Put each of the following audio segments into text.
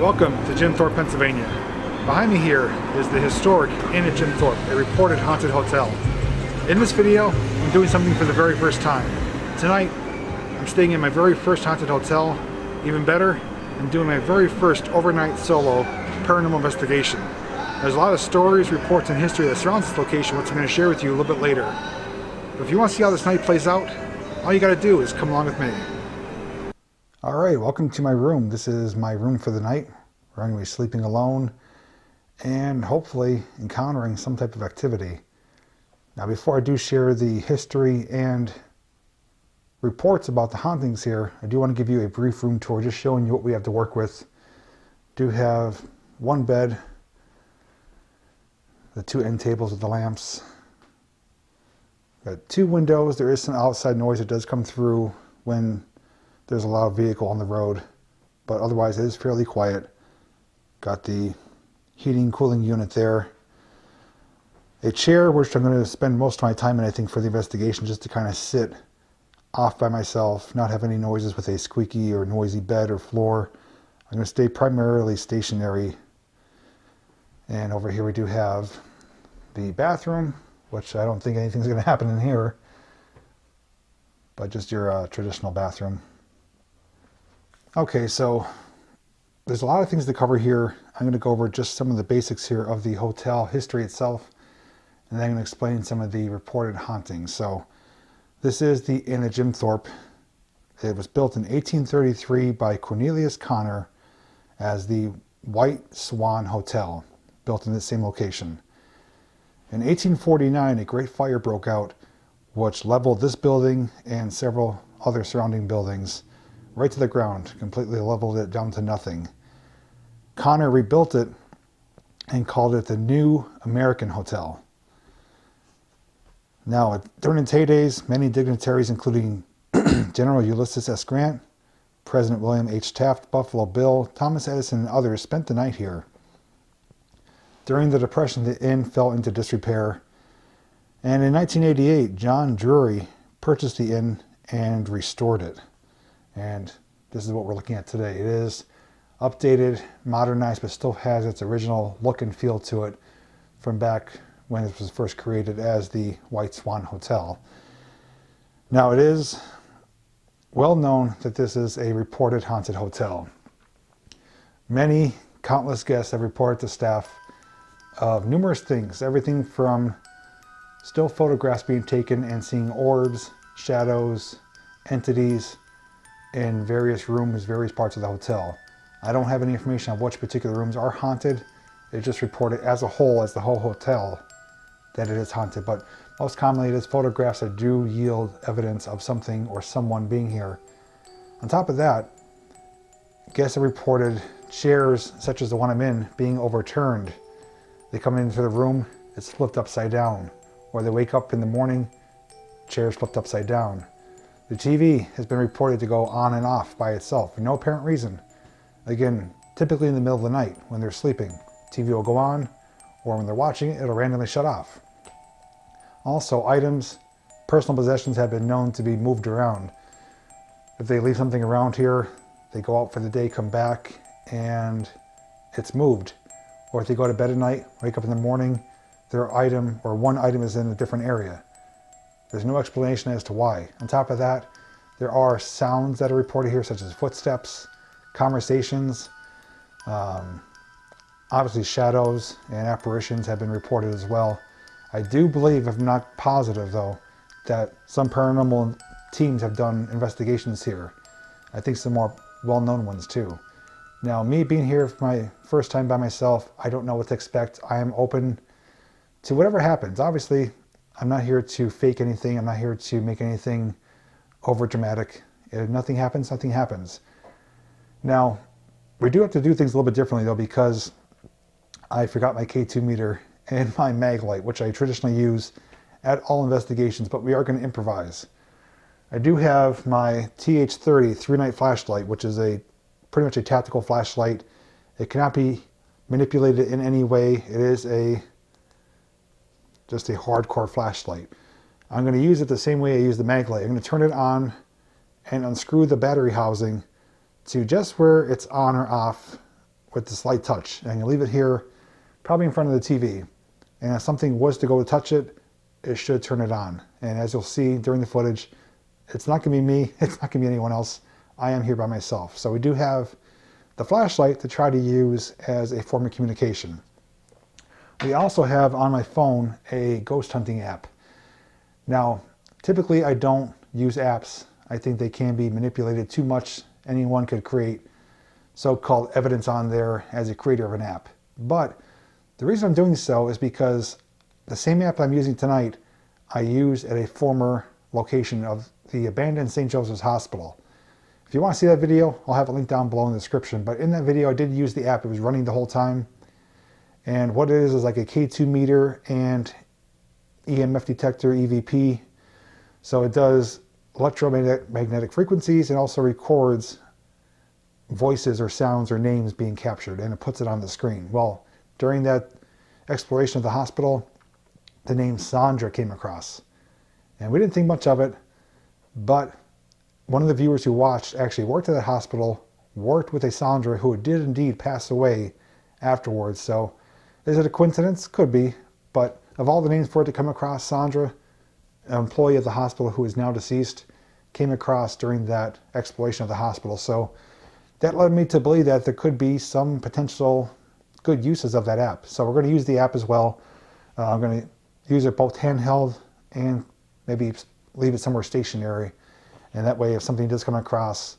Welcome to Jim Thorpe, Pennsylvania. Behind me here is the historic Inn at Jim Thorpe, a reported haunted hotel. In this video, I'm doing something for the very first time. Tonight, I'm staying in my very first haunted hotel. Even better, I'm doing my very first overnight solo paranormal investigation. There's a lot of stories, reports, and history that surrounds this location, which I'm going to share with you a little bit later. But if you want to see how this night plays out, all you got to do is come along with me. Alright, welcome to my room. This is my room for the night. We're going to be sleeping alone and hopefully encountering some type of activity. Now before I do share the history and reports about the hauntings here, I do want to give you a brief room tour, just showing you what we have to work with. Do have one bed, the two end tables with the lamps. Got two windows. There is some outside noise that does come through when there's a loud vehicle on the road, but otherwise it is fairly quiet. Got the heating, cooling unit there. A chair, which I'm going to spend most of my time in, I think, for the investigation, just to kind of sit off by myself, not have any noises with a squeaky or noisy bed or floor. I'm going to stay primarily stationary. And over here we do have the bathroom, which I don't think anything's going to happen in here, but just your traditional bathroom. Okay, so there's a lot of things to cover here. I'm going to go over just some of the basics here of the hotel history itself, and then I'm going to explain some of the reported hauntings. So this is the Inn at Jim Thorpe. It was built in 1833 by Cornelius Connor as the White Swan Hotel, built in the same location. In 1849, a great fire broke out, which leveled this building and several other surrounding buildings right to the ground, completely leveled it down to nothing. Connor rebuilt it and called it the New American Hotel. Now, during its heydays, many dignitaries, including General Ulysses S. Grant, President William H. Taft, Buffalo Bill, Thomas Edison, and others spent the night here. During the Depression, the inn fell into disrepair, and in 1988, John Drury purchased the inn and restored it. And this is what we're looking at today. It is updated, modernized, but still has its original look and feel to it from back when it was first created as the White Swan Hotel. Now, it is well known that this is a reported haunted hotel. Many, countless guests have reported to staff of numerous things, everything from still photographs being taken and seeing orbs, shadows, entities in various rooms, various parts of the hotel. I don't have any information on which particular rooms are haunted. It's just reported as a whole, as the whole hotel, that it is haunted. But most commonly it is photographs that do yield evidence of something or someone being here. On top of that, guests have reported chairs, such as the one I'm in, being overturned. They come into the room, it's flipped upside down. Or they wake up in the morning, chairs flipped upside down. The TV has been reported to go on and off by itself for no apparent reason. Again, typically in the middle of the night when they're sleeping, TV will go on, or when they're watching it, it'll randomly shut off. Also, items, personal possessions have been known to be moved around. If they leave something around here, they go out for the day, come back, and it's moved. Or if they go to bed at night, wake up in the morning, their item or one item is in a different area. There's no explanation as to why. On top of that, there are sounds that are reported here, such as footsteps, conversations, obviously shadows and apparitions have been reported as well. I do believe, if not positive though, that some paranormal teams have done investigations here. I think some more well-known ones too. Now, me being here for my first time by myself, I don't know what to expect. I am open to whatever happens. Obviously, I'm not here to fake anything. I'm not here to make anything over dramatic. If nothing happens, nothing happens. Now, we do have to do things a little bit differently though, because I forgot my K2 meter and my mag light, which I traditionally use at all investigations, but we are going to improvise. I do have my TH30 3-night flashlight, which is pretty much a tactical flashlight. It cannot be manipulated in any way. It is just a hardcore flashlight. I'm going to use it the same way I use the mag light. I'm going to turn it on and unscrew the battery housing to just where it's on or off with this light touch. And you leave it here, probably in front of the TV. And if something was to go to touch it, it should turn it on. And as you'll see during the footage, it's not going to be me. It's not going to be anyone else. I am here by myself. So we do have the flashlight to try to use as a form of communication. We also have on my phone a ghost hunting app. Now, typically I don't use apps. I think they can be manipulated too much. Anyone could create so-called evidence on there as a creator of an app. But the reason I'm doing so is because the same app I'm using tonight, I use at a former location of the abandoned St. Joseph's Hospital. If you want to see that video, I'll have a link down below in the description. But in that video, I did use the app. It was running the whole time. And what it is like a K2 meter and EMF detector, EVP. So it does electromagnetic frequencies and also records voices or sounds or names being captured, and it puts it on the screen. Well, during that exploration of the hospital, the name Sandra came across. And we didn't think much of it, but one of the viewers who watched actually worked at the hospital, worked with a Sandra who did indeed pass away afterwards. So is it a coincidence? Could be. But of all the names for it to come across, Sandra, an employee of the hospital who is now deceased, came across during that exploration of the hospital. So that led me to believe that there could be some potential good uses of that app. So we're going to use the app as well. I'm going to use it both handheld and maybe leave it somewhere stationary. And that way, if something does come across,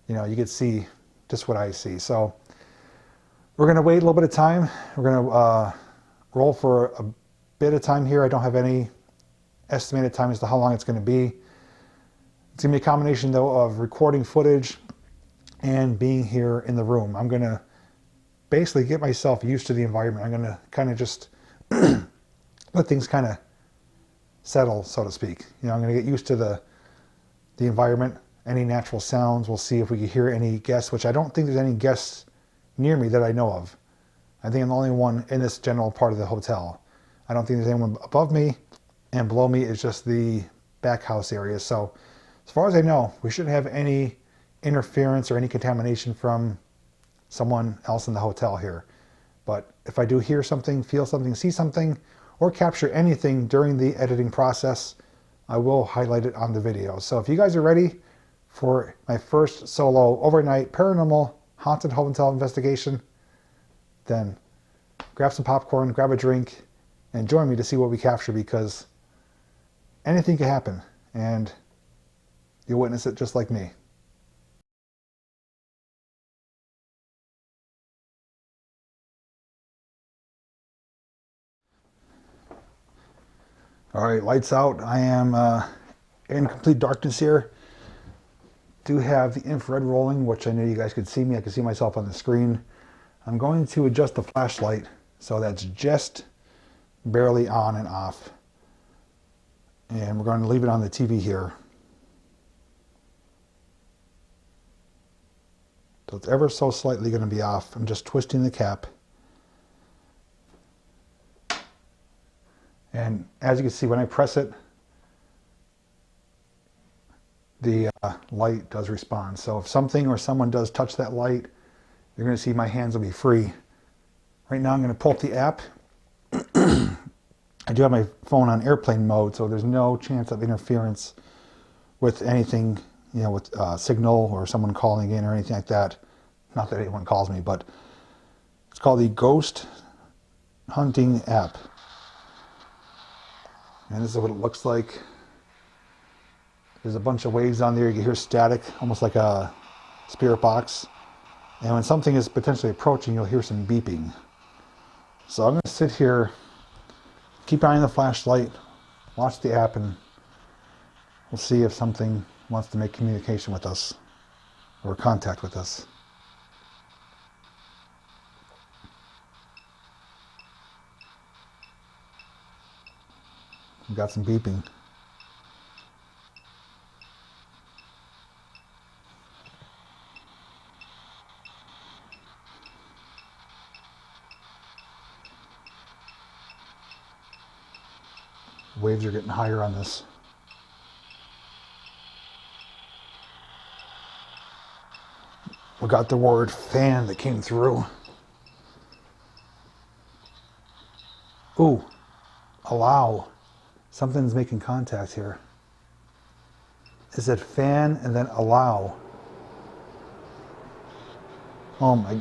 you know, you can see just what I see. So we're going to wait a little bit of time. We're going to roll for a bit of time here. I don't have any estimated time as to how long it's going to be. It's going to be a combination, though, of recording footage and being here in the room. I'm going to basically get myself used to the environment. I'm going to kind of just let things kind of settle, so to speak. You know, I'm going to get used to the environment, any natural sounds. We'll see if we can hear any guests, which I don't think there's any guests near me that I know of. I think I'm the only one in this general part of the hotel. I don't think there's anyone above me, and below me is just the back house area. So as far as I know, we shouldn't have any interference or any contamination from someone else in the hotel here. But if I do hear something, feel something, see something, or capture anything during the editing process, I will highlight it on the video. So if you guys are ready for my first solo overnight paranormal haunted hotel investigation, then grab some popcorn, grab a drink, and join me to see what we capture, because anything can happen and you'll witness it just like me. All right, lights out. I am in complete darkness here. Do have the infrared rolling, which I know you guys could see me. I can see myself on the screen. I'm going to adjust the flashlight so that's just barely on and off. And we're going to leave it on the TV here. So it's ever so slightly going to be off. I'm just twisting the cap. And as you can see, when I press it, the light does respond. So if something or someone does touch that light, you're going to see my hands will be free. Right now I'm going to pull up the app. I do have my phone on airplane mode, so there's no chance of interference with anything, you know, with signal or someone calling in or anything like that. Not that anyone calls me, but it's called the Ghost Hunting app. And this is what it looks like. There's a bunch of waves on there. You can hear static, almost like a spirit box. And when something is potentially approaching, you'll hear some beeping. So I'm going to sit here, keep an eye on the flashlight, watch the app, and we'll see if something wants to make communication with us or contact with us. We've got some beeping. Waves are getting higher on this. We got the word fan that came through. Ooh, allow. Something's making contact here. It said fan and then allow. Oh my,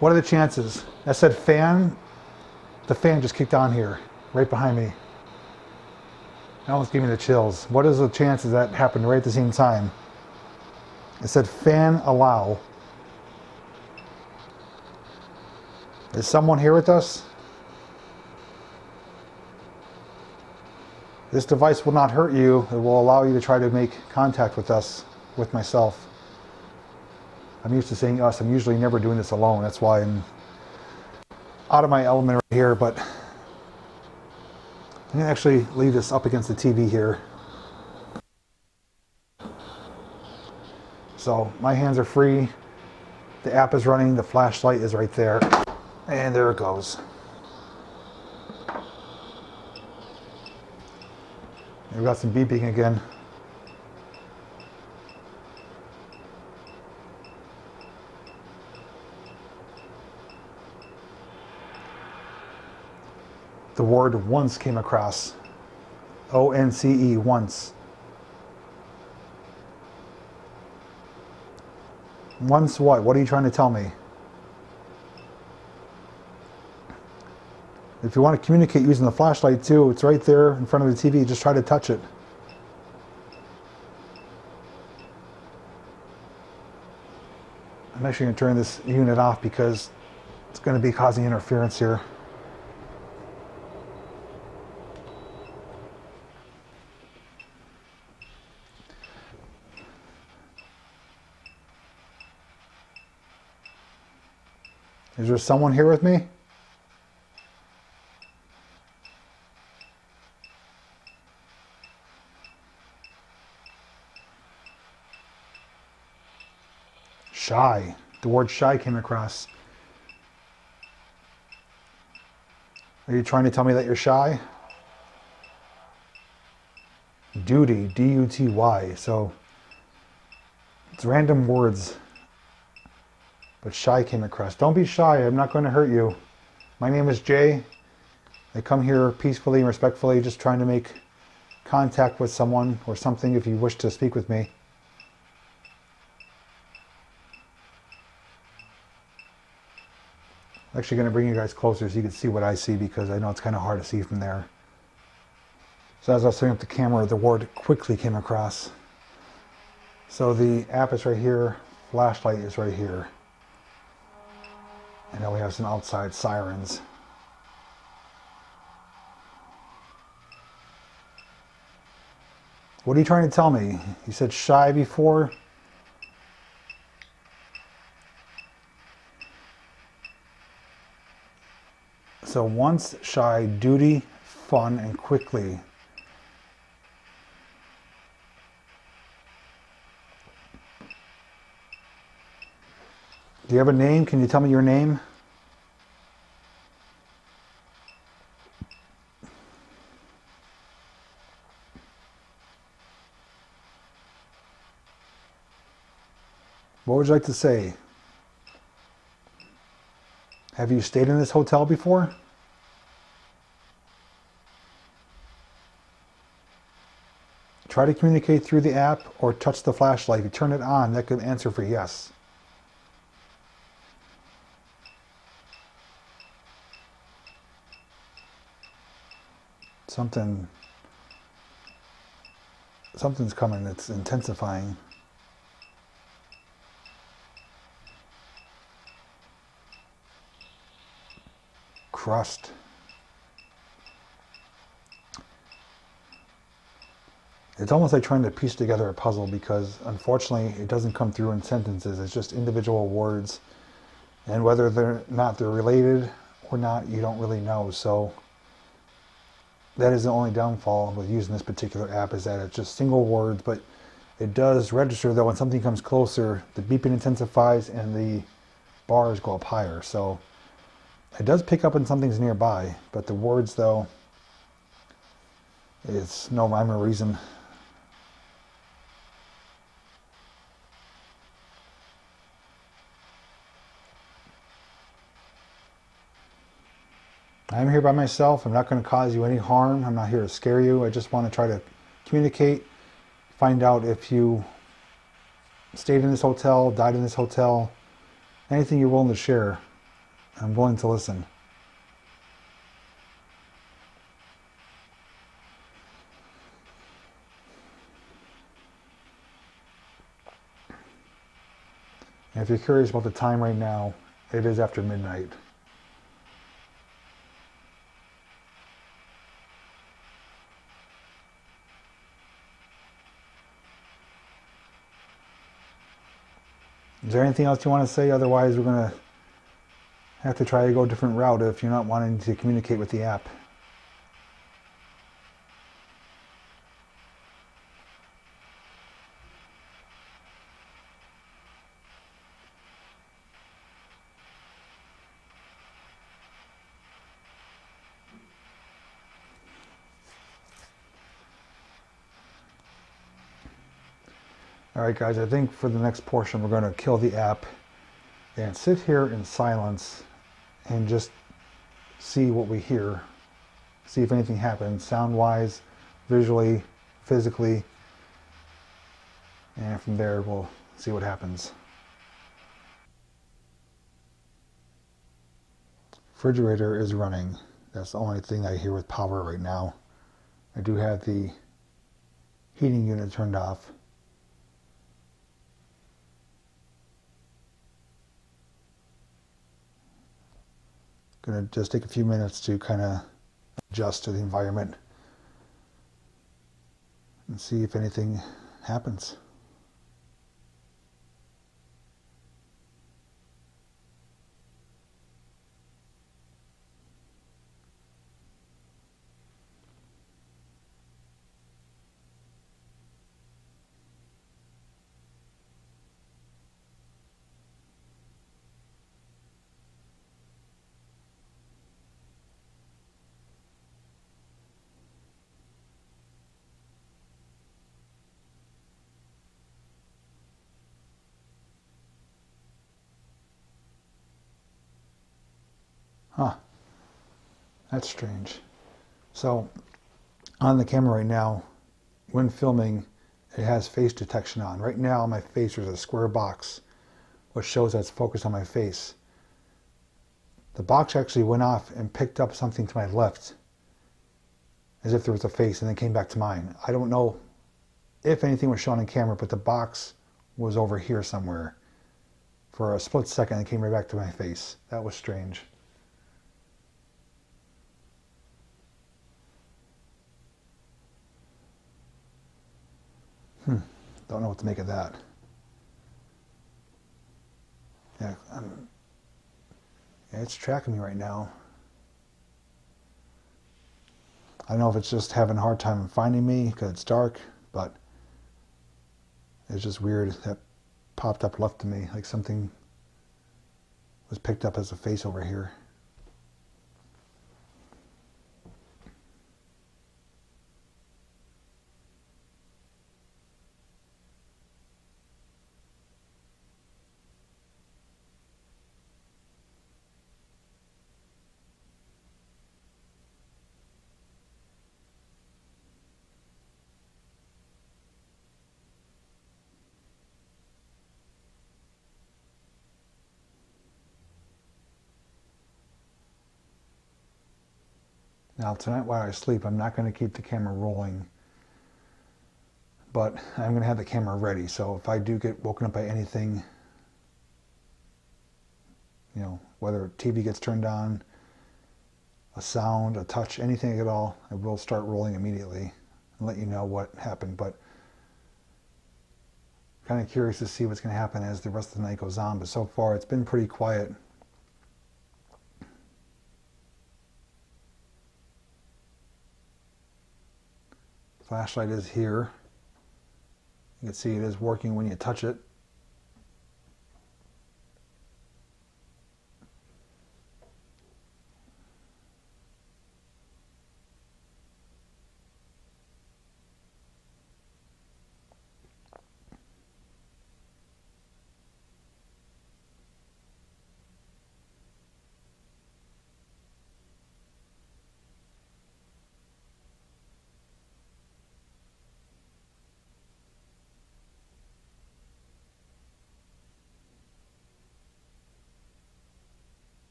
what are the chances? I said fan, the fan just kicked on here, right behind me. It almost gave me the chills. What is the chances that happened right at the same time? It said fan allow. Is someone here with us? This device will not hurt you. It will allow you to try to make contact with us, with myself. I'm used to saying us. I'm usually never doing this alone. That's why I'm out of my element right here, but I'm going to actually leave this up against the TV here. So my hands are free. The app is running. The flashlight is right there. And there it goes. We've got some beeping again. The word once came across. O-N-C-E, once. Once what? What are you trying to tell me? If you want to communicate using the flashlight too, it's right there in front of the TV. Just try to touch it. I'm actually going to turn this unit off because it's going to be causing interference here. Is there someone here with me? Shy. The word shy came across. Are you trying to tell me that you're shy? Duty, D-U-T-Y. So it's random words. But shy came across. Don't be shy. I'm not going to hurt you. My name is Jay. I come here peacefully and respectfully, just trying to make contact with someone or something if you wish to speak with me. I'm actually going to bring you guys closer so you can see what I see because I know it's kind of hard to see from there. So as I was setting up the camera, the word quickly came across. So the app is right here, flashlight is right here. And now we have some outside sirens. What are you trying to tell me? You said shy before? So once shy, duty, fun, and quickly. Do you have a name? Can you tell me your name? What would you like to say? Have you stayed in this hotel before? Try to communicate through the app or touch the flashlight. If you turn it on, that could answer for yes. Something's coming. It's intensifying. Crust. It's almost like trying to piece together a puzzle because unfortunately it doesn't come through in sentences. It's just individual words, and whether they're related or not, you don't really know. So that is the only downfall with using this particular app, is that it's just single words, but it does register though when something comes closer, the beeping intensifies and the bars go up higher. So it does pick up when something's nearby, but the words though, it's no rhyme or reason. I'm here by myself. I'm not going to cause you any harm. I'm not here to scare you. I just want to try to communicate, find out if you stayed in this hotel, died in this hotel, anything you're willing to share. I'm willing to listen. And if you're curious about the time right now, it is after midnight. Is there anything else you want to say? Otherwise, we're going to have to try to go a different route if you're not wanting to communicate with the app. Alright guys, I think for the next portion we're going to kill the app and sit here in silence and just see what we hear. See if anything happens, sound-wise, visually, physically, and from there we'll see what happens. Refrigerator is running. That's the only thing I hear with power right now. I do have the heating unit turned off. Gonna just take a few minutes to kind of adjust to the environment and see if anything happens. Huh, that's strange. So on the camera right now, when filming, it has face detection on. Right now on my face there's a square box which shows that it's focused on my face. The box actually went off and picked up something to my left as if there was a face and then came back to mine. I don't know if anything was shown on camera, but the box was over here somewhere. For a split second it came right back to my face. That was strange. Don't know what to make of that. Yeah, it's tracking me right now. I don't know if it's just having a hard time finding me because it's dark, but it's just weird. That popped up left to me, like something was picked up as a face over here. Now tonight while I sleep, I'm not going to keep the camera rolling, but I'm going to have the camera ready. So if I do get woken up by anything, you know, whether TV gets turned on, a sound, a touch, anything at all, I will start rolling immediately and let you know what happened. But I'm kind of curious to see what's going to happen as the rest of the night goes on. But so far it's been pretty quiet. Flashlight is here. You can see it is working when you touch it.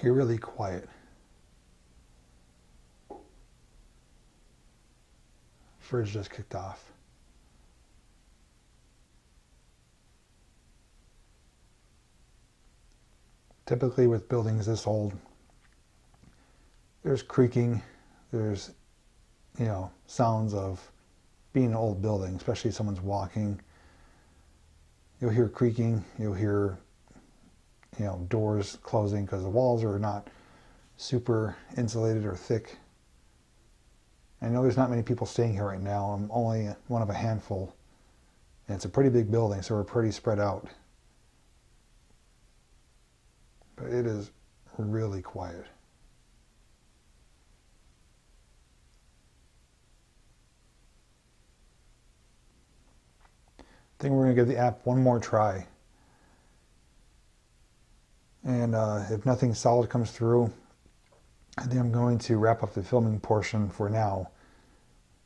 eerily quiet. Fridge just kicked off. Typically with buildings this old, there's creaking, there's, sounds of being an old building, especially if someone's walking. You'll hear creaking, you'll hear, doors closing because the walls are not super insulated or thick. I know there's not many people staying here right now. I'm only one of a handful. And it's a pretty big building, so we're pretty spread out. But it is really quiet. I think we're going to give the app one more try. And if nothing solid comes through, I think I'm going to wrap up the filming portion for now.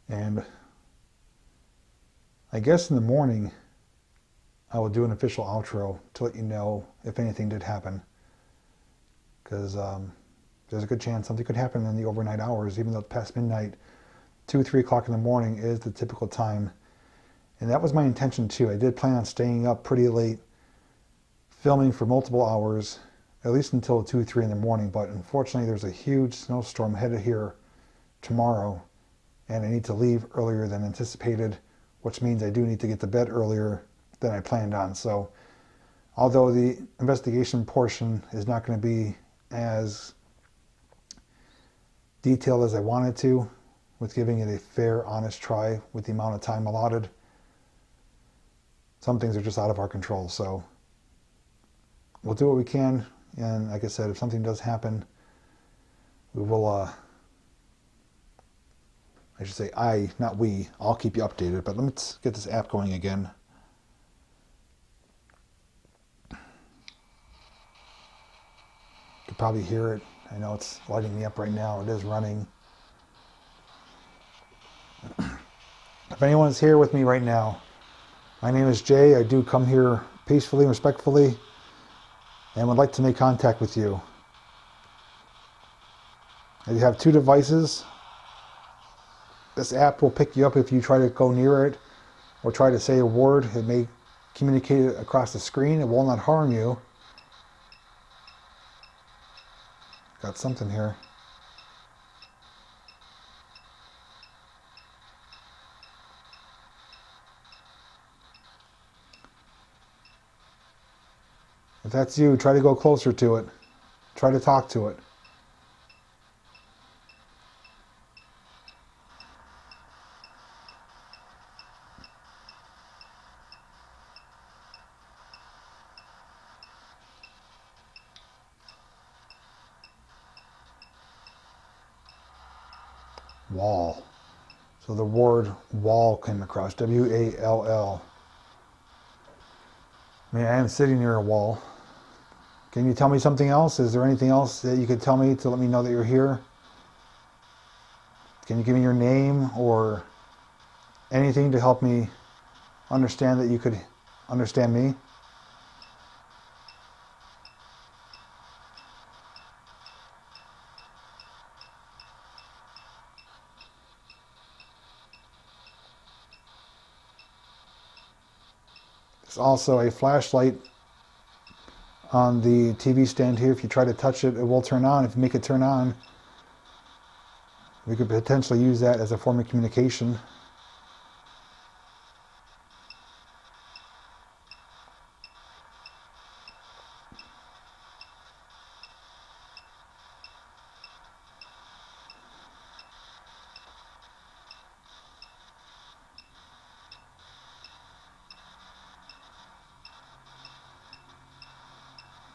And I guess in the morning, I will do an official outro to let you know if anything did happen. Because there's a good chance something could happen in the overnight hours, even though it's past midnight. 2, 3 o'clock in the morning is the typical time. And that was my intention too. I did plan on staying up pretty late, filming for multiple hours, at least until 2, 3 in the morning. But unfortunately, there's a huge snowstorm headed here tomorrow, and I need to leave earlier than anticipated, which means I do need to get to bed earlier than I planned on. So although the investigation portion is not going to be as detailed as I wanted to, with giving it a fair, honest try with the amount of time allotted, some things are just out of our control. So we'll do what we can. And like I said, if something does happen, we will, I should say I, not we, I'll keep you updated. But let's get this app going again. You can probably hear it. I know it's lighting me up right now. It is running. If anyone is here with me right now, my name is Jay. I do come here peacefully and respectfully and would like to make contact with you. You have 2 devices. This app will pick you up if you try to go near it or try to say a word. It may communicate it across the screen. It will not harm you. Got something here. If that's you, try to go closer to it. Try to talk to it. Wall. So the word wall came across. W-A-L-L. I mean, I am sitting near a wall. Can you tell me something else? Is there anything else that you could tell me to let me know that you're here? Can you give me your name or anything to help me understand that you could understand me? There's also a flashlight on the TV stand here. If you try to touch it, it will turn on. If you make it turn on, we could potentially use that as a form of communication.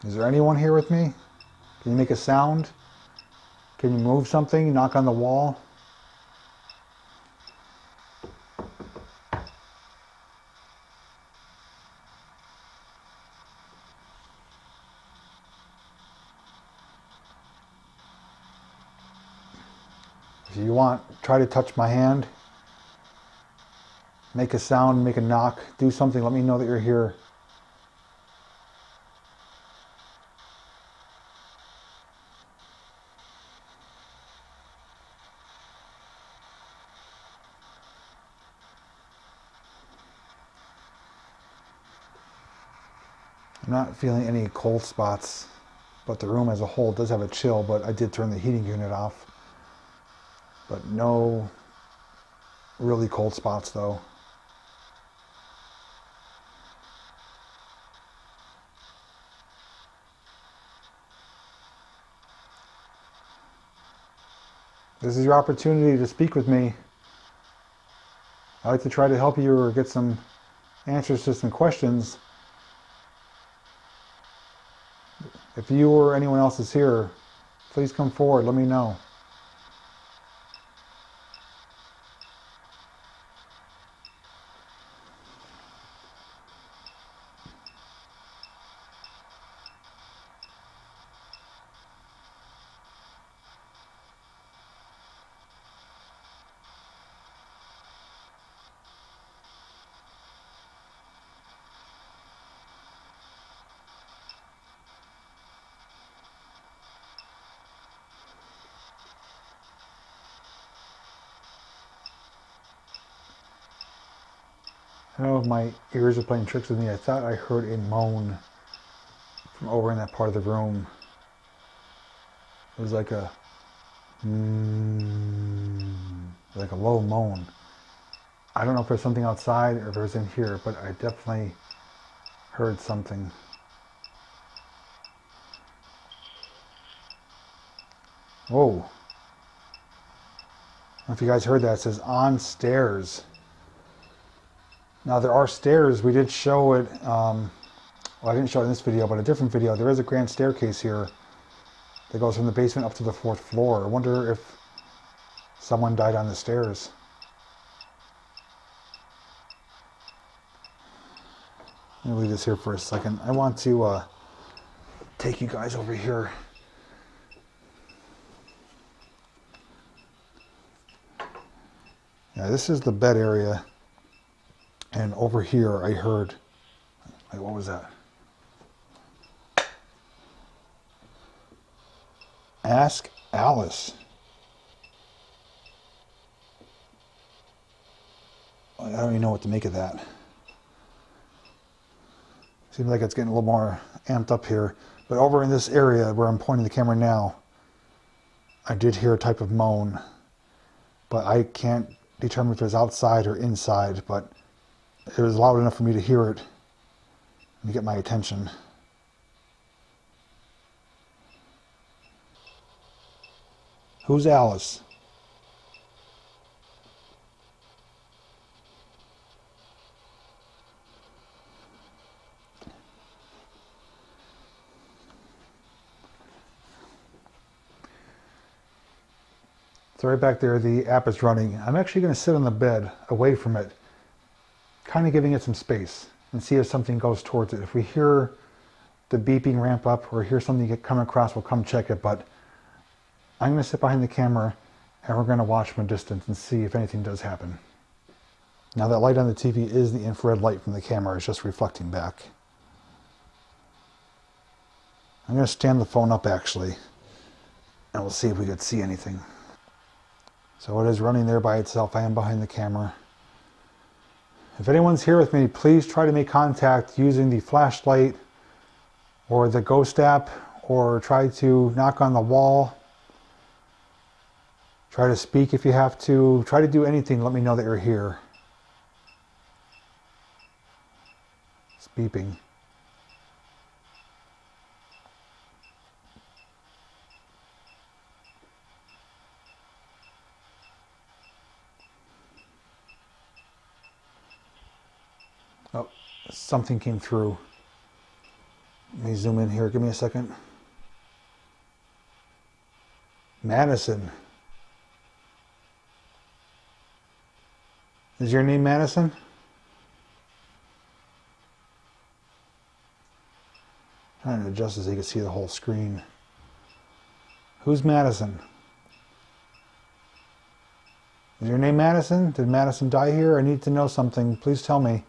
Is there anyone here with me? Can you make a sound? Can you move something? Knock on the wall? If you want, try to touch my hand. Make a sound, make a knock, do something, let me know that you're here. I'm not feeling any cold spots, but the room as a whole does have a chill, but I did turn the heating unit off. But no really cold spots though. This is your opportunity to speak with me. I like to try to help you or get some answers to some questions. If you or anyone else is here, please come forward, let me know. I don't know if my ears are playing tricks with me. I thought I heard a moan from over in that part of the room. It was like a like a low moan. I don't know if there's something outside or if it was in here, but I definitely heard something. Whoa. I don't know if you guys heard that. It says on stairs. Now there are stairs. We did show it. Well, I didn't show it in this video, but a different video. There is a grand staircase here that goes from the basement up to the 4th floor. I wonder if someone died on the stairs. Let me leave this here for a second. I want to take you guys over here. Yeah, this is the bed area. And over here I heard, like, what was that? Ask Alice. I don't even know what to make of that. Seems like it's getting a little more amped up here. But over in this area where I'm pointing the camera now, I did hear a type of moan. But I can't determine if it was outside or inside, but it was loud enough for me to hear it and to get my attention. Who's Alice? So right back there, the app is running. I'm actually going to sit on the bed away from it, kind of giving it some space and see if something goes towards it. If we hear the beeping ramp up or hear something get come across, we'll come check it. But I'm going to sit behind the camera and we're going to watch from a distance and see if anything does happen. Now that light on the TV is the infrared light from the camera. It's just reflecting back. I'm going to stand the phone up actually and we'll see if we could see anything. So it is running there by itself. I am behind the camera. If anyone's here with me, please try to make contact using the flashlight or the ghost app, or try to knock on the wall. Try to speak if you have to. Try to do anything. Let me know that you're here. It's beeping. Oh, something came through. Let me zoom in here. Give me a second. Madison. Is your name Madison? Trying to adjust so you can see the whole screen. Who's Madison? Is your name Madison? Did Madison die here? I need to know something. Please tell me.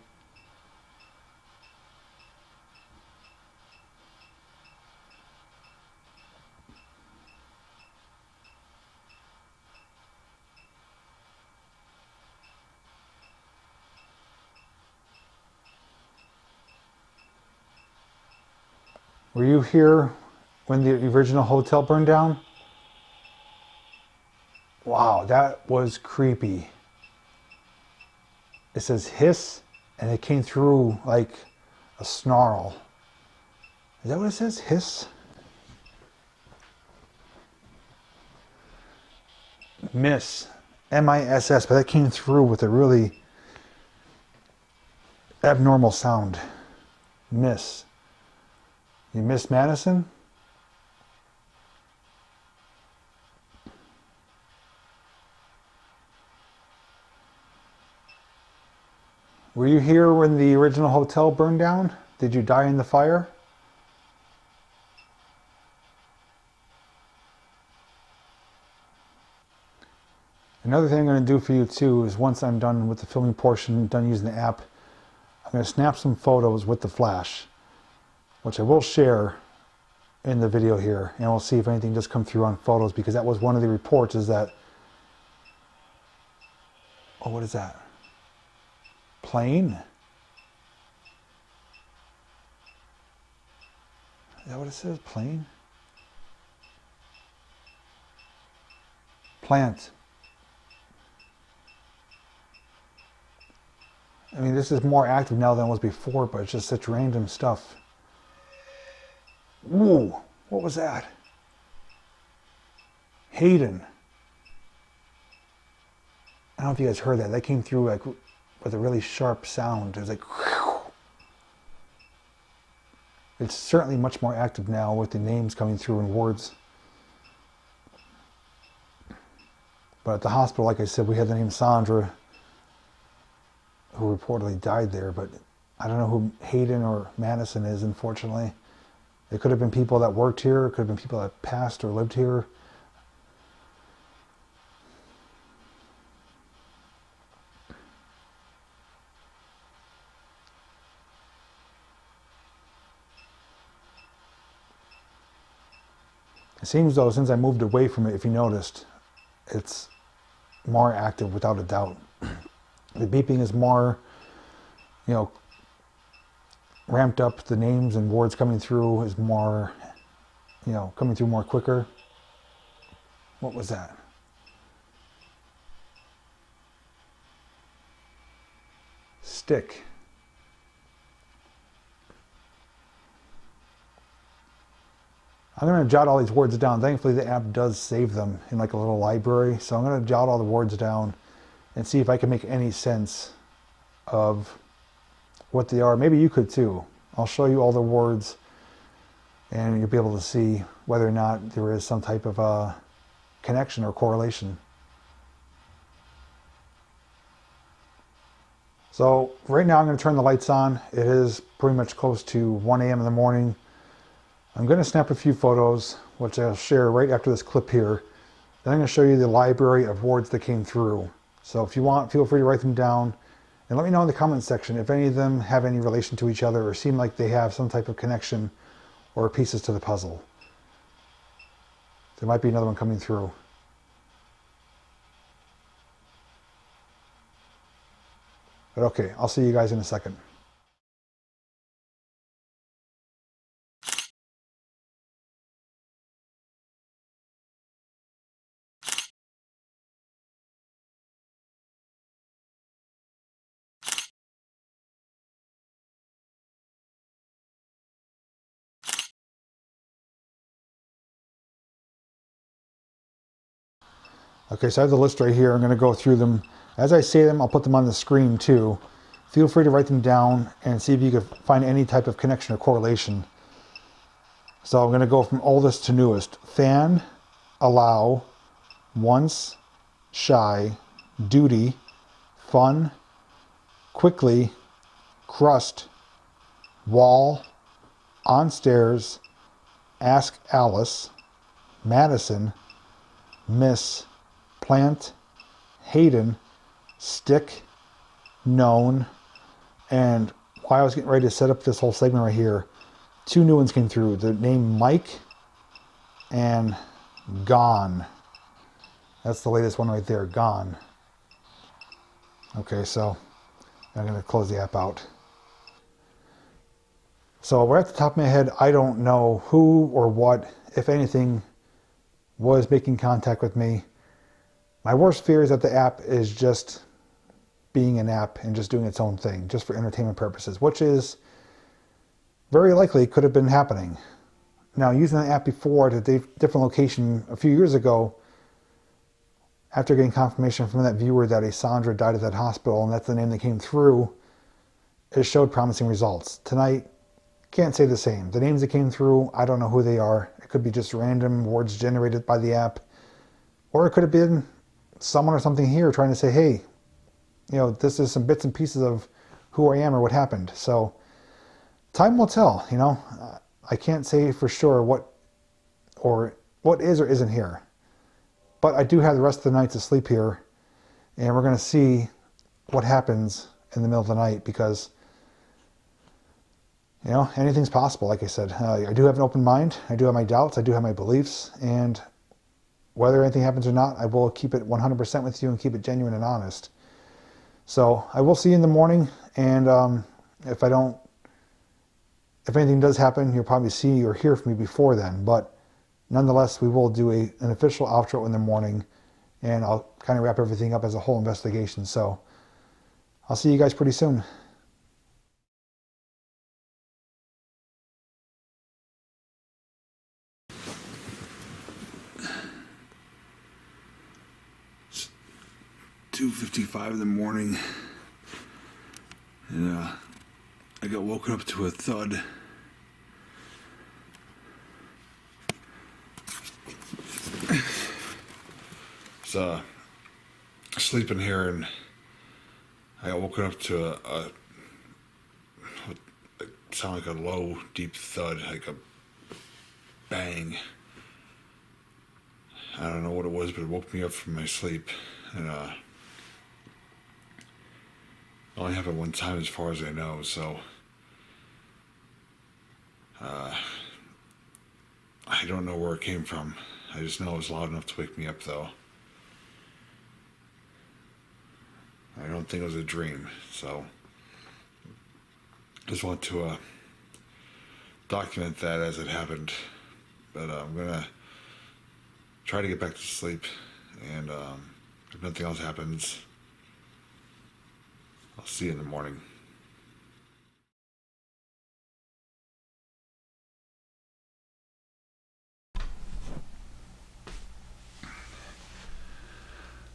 Were you here when the original hotel burned down? Wow, that was creepy. It says hiss, and it came through like a snarl. Is that what it says? Hiss? Miss. M-I-S-S, but that came through with a really abnormal sound. Miss. You miss Madison? Were you here when the original hotel burned down? Did you die in the fire? Another thing I'm going to do for you too is once I'm done with the filming portion, done using the app, I'm going to snap some photos with the flash, which I will share in the video here, and we'll see if anything does come through on photos, because that was one of the reports, is that, oh, what is that? Plane? Is that what it says? Plane? Plant. I mean, this is more active now than it was before, but it's just such random stuff. Ooh, what was that? Hayden. I don't know if you guys heard that. That came through like with a really sharp sound. It was like, whew. It's certainly much more active now with the names coming through in words. But at the hospital, like I said, we had the name Sandra, who reportedly died there, but I don't know who Hayden or Madison is, unfortunately. It could have been people that worked here, it could have been people that passed or lived here. It seems though, since I moved away from it, if you noticed, it's more active without a doubt. The beeping is more, ramped up. The names and words coming through is more, coming through more quicker. What was that? Stick. I'm going to jot all these words down. Thankfully, the app does save them in like a little library. So I'm going to jot all the words down and see if I can make any sense of what they are. Maybe you could too. I'll show you all the words and you'll be able to see whether or not there is some type of a connection or correlation. So right now I'm going to turn the lights on. It is pretty much close to 1 a.m. in the morning. I'm going to snap a few photos, which I'll share right after this clip here. Then I'm going to show you the library of words that came through. So if you want, feel free to write them down. And let me know in the comments section if any of them have any relation to each other or seem like they have some type of connection or pieces to the puzzle. There might be another one coming through. But okay, I'll see you guys in a second. Okay, so I have the list right here. I'm going to go through them. As I say them, I'll put them on the screen too. Feel free to write them down and see if you can find any type of connection or correlation. So I'm going to go from oldest to newest. Fan, allow, once, shy, duty, fun, quickly, crust, wall, on stairs, ask Alice, Madison, miss, plant, Hayden, stick, known, and while I was getting ready to set up this whole segment right here, two new ones came through. The name Mike and Gone. That's the latest one right there, Gone. Okay, so I'm going to close the app out. So right off the top of my head, I don't know who or what, if anything, was making contact with me. My worst fear is that the app is just being an app and just doing its own thing, just for entertainment purposes, which is very likely could have been happening. Now, using the app before at a different location a few years ago, after getting confirmation from that viewer that a Sandra died at that hospital, and that's the name that came through, it showed promising results. Tonight, can't say the same. The names that came through, I don't know who they are. It could be just random words generated by the app, or it could have been someone or something here trying to say, hey, this is some bits and pieces of who I am or what happened. So time will tell. I can't say for sure what is or isn't here. But I do have the rest of the night to sleep here, and we're going to see what happens in the middle of the night, because anything's possible. Like I said, I do have an open mind. I do have my doubts. I do have my beliefs, and whether anything happens or not, I will keep it 100% with you and keep it genuine and honest. So I will see you in the morning, and if anything does happen, you'll probably see or hear from me before then. But nonetheless, we will do an official outro in the morning, and I'll kind of wrap everything up as a whole investigation. So I'll see you guys pretty soon. It's 2:55 in the morning, and I got woken up to a thud. So sleeping here, and I got woken up to a sound like a low, deep thud, like a bang. I don't know what it was, but it woke me up from my sleep, and it only happened one time as far as I know. So I don't know where it came from. I just know it was loud enough to wake me up, though. I don't think it was a dream, so just want to document that as it happened. But I'm gonna try to get back to sleep, and if nothing else happens, I'll see you in the morning.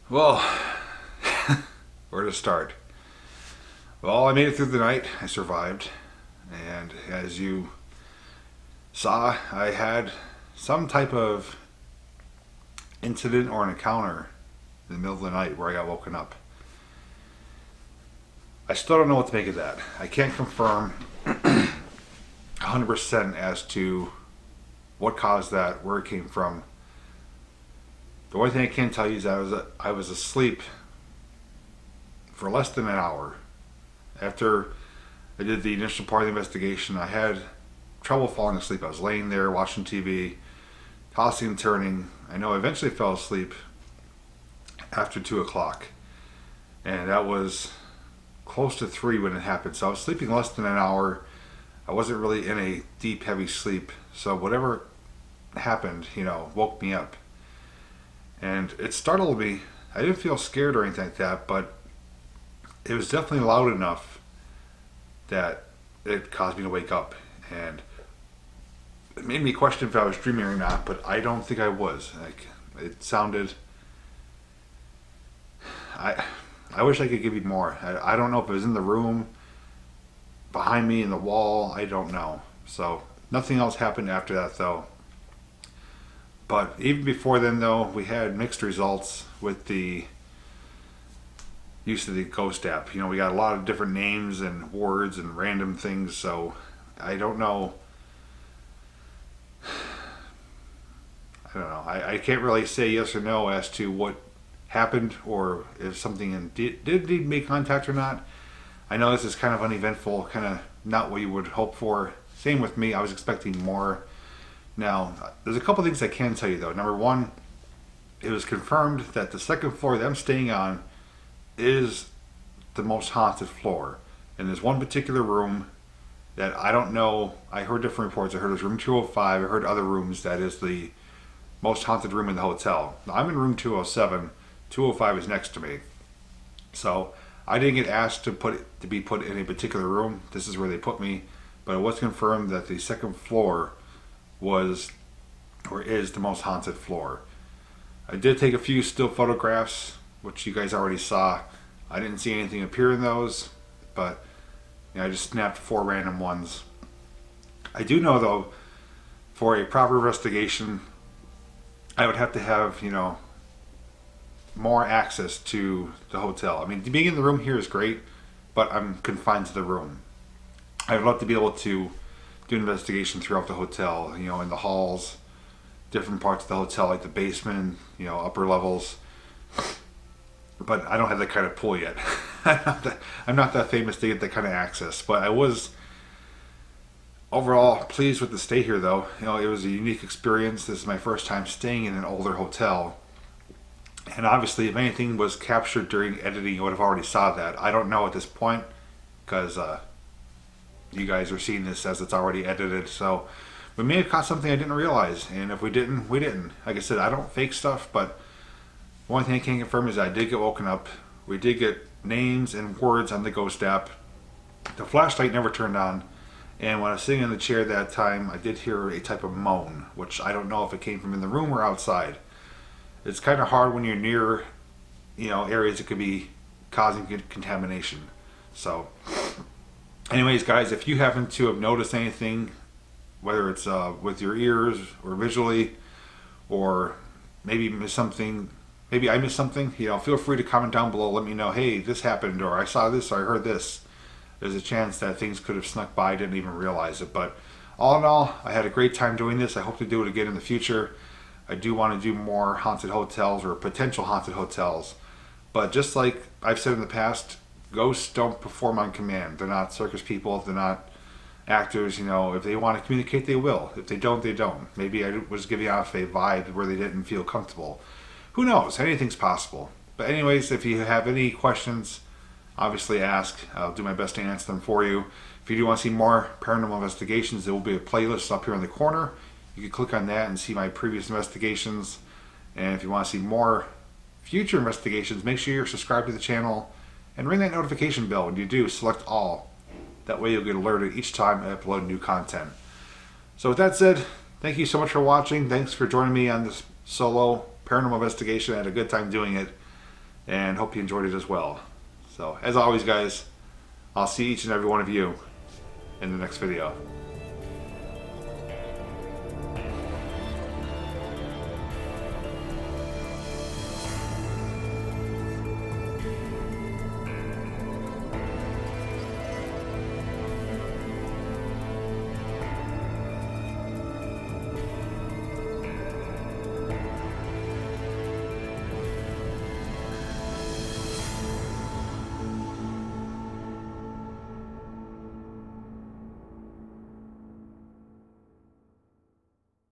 Well, where to start? Well, I made it through the night. I survived. And as you saw, I had some type of incident or an encounter in the middle of the night where I got woken up. I still don't know what to make of that. I can't confirm 100% as to what caused that, where it came from. The only thing I can tell you is that I was asleep for less than an hour. After I did the initial part of the investigation, I had trouble falling asleep. I was laying there watching TV, tossing and turning. I know I eventually fell asleep after 2 o'clock, and that was close to 3 when it happened. So I was sleeping less than an hour. I wasn't really in a deep, heavy sleep. So whatever happened, woke me up. And it startled me. I didn't feel scared or anything like that, but it was definitely loud enough that it caused me to wake up. And it made me question if I was dreaming or not, but I don't think I was. It sounded... I wish I could give you more. I don't know if it was in the room, behind me, in the wall. I don't know. So nothing else happened after that, though. But even before then, though, we had mixed results with the use of the Ghost app. We got a lot of different names and words and random things, so I don't know. I don't know. I can't really say yes or no as to what happened, or if something did indeed make contact or not. I know this is kind of uneventful, kind of not what you would hope for. Same with me. I was expecting more. Now, there's a couple things I can tell you, though. Number one, it was confirmed that the second floor that I'm staying on is the most haunted floor. And there's one particular room that I don't know. I heard different reports. I heard it was room 205. I heard other rooms that is the most haunted room in the hotel. Now, I'm in room 207. 205 is next to me. So I didn't get asked to be put in a particular room. This is where they put me. But it was confirmed that the second floor was or is the most haunted floor. I did take a few still photographs, which you guys already saw. I didn't see anything appear in those, but I just snapped 4 random ones. I do know though, for a proper investigation, I would have to have, more access to the hotel. I mean, being in the room here is great, but I'm confined to the room. I would love to be able to do an investigation throughout the hotel, in the halls, different parts of the hotel, like the basement, upper levels. But I don't have that kind of pull yet. I'm not that famous to get that kind of access. But I was overall pleased with the stay here, though. It was a unique experience. This is my first time staying in an older hotel. And obviously, if anything was captured during editing, you would have already saw that. I don't know at this point, because you guys are seeing this as it's already edited. So we may have caught something I didn't realize. And if we didn't, we didn't. Like I said, I don't fake stuff, but one thing I can confirm is I did get woken up. We did get names and words on the ghost app. The flashlight never turned on. And when I was sitting in the chair that time, I did hear a type of moan, which I don't know if it came from in the room or outside. It's kind of hard when you're near, areas that could be causing contamination. So, anyways, guys, if you happen to have noticed anything, whether it's with your ears or visually, or maybe miss something, maybe I missed something, feel free to comment down below. Let me know, hey, this happened, or I saw this, or I heard this. There's a chance that things could have snuck by, I didn't even realize it. But all in all, I had a great time doing this. I hope to do it again in the future. I do want to do more haunted hotels or potential haunted hotels. But just like I've said in the past, ghosts don't perform on command. They're not circus people. They're not actors. If they want to communicate, they will. If they don't, they don't. Maybe I was giving off a vibe where they didn't feel comfortable. Who knows? Anything's possible. But anyways, if you have any questions, obviously ask. I'll do my best to answer them for you. If you do want to see more paranormal investigations, there will be a playlist up here in the corner. You can click on that and see my previous investigations. And if you want to see more future investigations, make sure you're subscribed to the channel and ring that notification bell. When you do, select all. That way you'll get alerted each time I upload new content. So with that said, thank you so much for watching. Thanks for joining me on this solo paranormal investigation. I had a good time doing it and hope you enjoyed it as well. So as always, guys, I'll see each and every one of you in the next video.